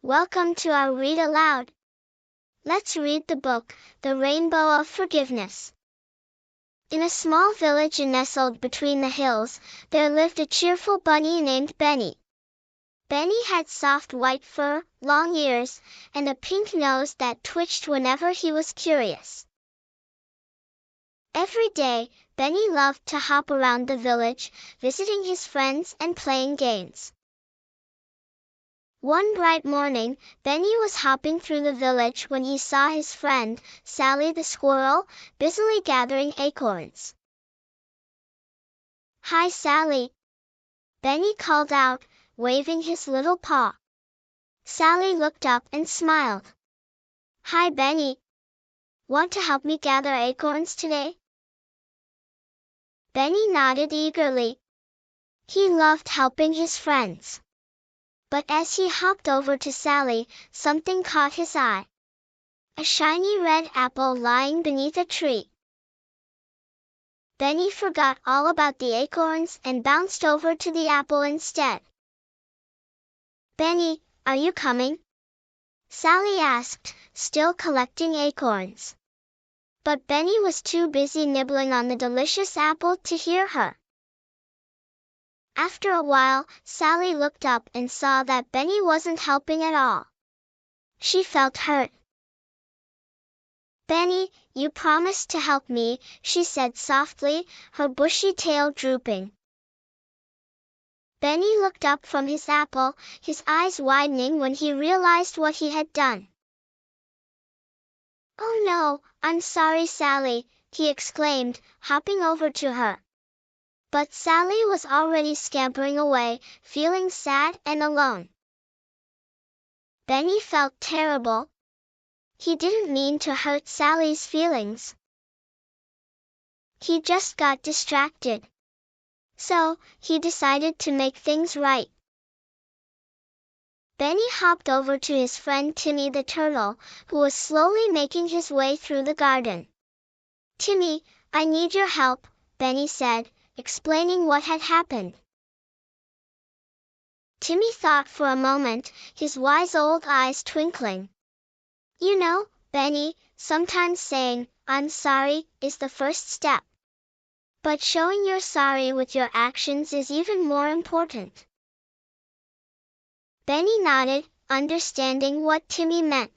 Welcome to our Read Aloud. Let's read the book, The Rainbow of Forgiveness. In a small village nestled between the hills, there lived a cheerful bunny named Benny. Benny had soft white fur, long ears, and a pink nose that twitched whenever he was curious. Every day, Benny loved to hop around the village, visiting his friends and playing games. One bright morning, Benny was hopping through the village when he saw his friend, Sally the squirrel, busily gathering acorns. "Hi, Sally!" Benny called out, waving his little paw. Sally looked up and smiled. "Hi, Benny. Want to help me gather acorns today?" Benny nodded eagerly. He loved helping his friends. But as he hopped over to Sally, something caught his eye. A shiny red apple lying beneath a tree. Benny forgot all about the acorns and bounced over to the apple instead. "Benny, are you coming?" Sally asked, still collecting acorns. But Benny was too busy nibbling on the delicious apple to hear her. After a while, Sally looked up and saw that Benny wasn't helping at all. She felt hurt. "Benny, you promised to help me," she said softly, her bushy tail drooping. Benny looked up from his apple, his eyes widening when he realized what he had done. "Oh no, I'm sorry, Sally," he exclaimed, hopping over to her. But Sally was already scampering away, feeling sad and alone. Benny felt terrible. He didn't mean to hurt Sally's feelings. He just got distracted. So, he decided to make things right. Benny hopped over to his friend Timmy the turtle, who was slowly making his way through the garden. "Timmy, I need your help," Benny said, explaining what had happened. Timmy thought for a moment, his wise old eyes twinkling. "You know, Benny, sometimes saying, 'I'm sorry,' is the first step. But showing you're sorry with your actions is even more important." Benny nodded, understanding what Timmy meant.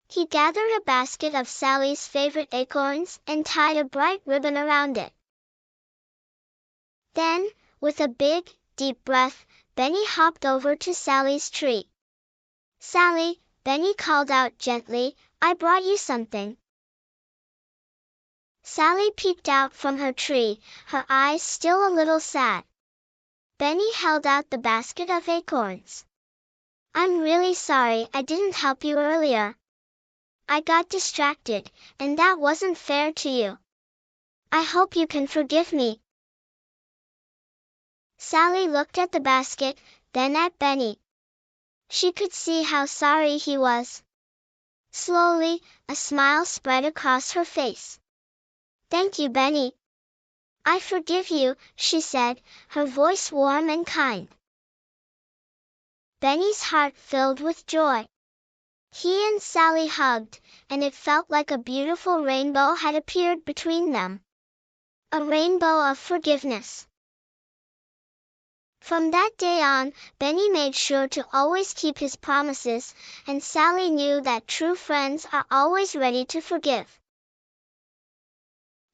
He gathered a basket of Sally's favorite acorns and tied a bright ribbon around it. Then, with a big, deep breath, Benny hopped over to Sally's tree. "Sally," Benny called out gently, "I brought you something." Sally peeked out from her tree, her eyes still a little sad. Benny held out the basket of acorns. "I'm really sorry I didn't help you earlier. I got distracted, and that wasn't fair to you. I hope you can forgive me." Sally looked at the basket, then at Benny. She could see how sorry he was. Slowly, a smile spread across her face. "Thank you, Benny. I forgive you," she said, her voice warm and kind. Benny's heart filled with joy. He and Sally hugged, and it felt like a beautiful rainbow had appeared between them. A rainbow of forgiveness. From that day on, Benny made sure to always keep his promises, and Sally knew that true friends are always ready to forgive.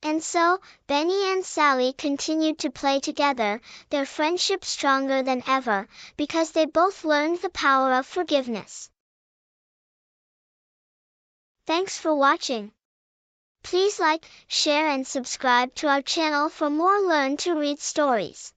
And so, Benny and Sally continued to play together, their friendship stronger than ever, because they both learned the power of forgiveness. Thanks for watching. Please like, share and subscribe to our channel for more Learn to Read stories.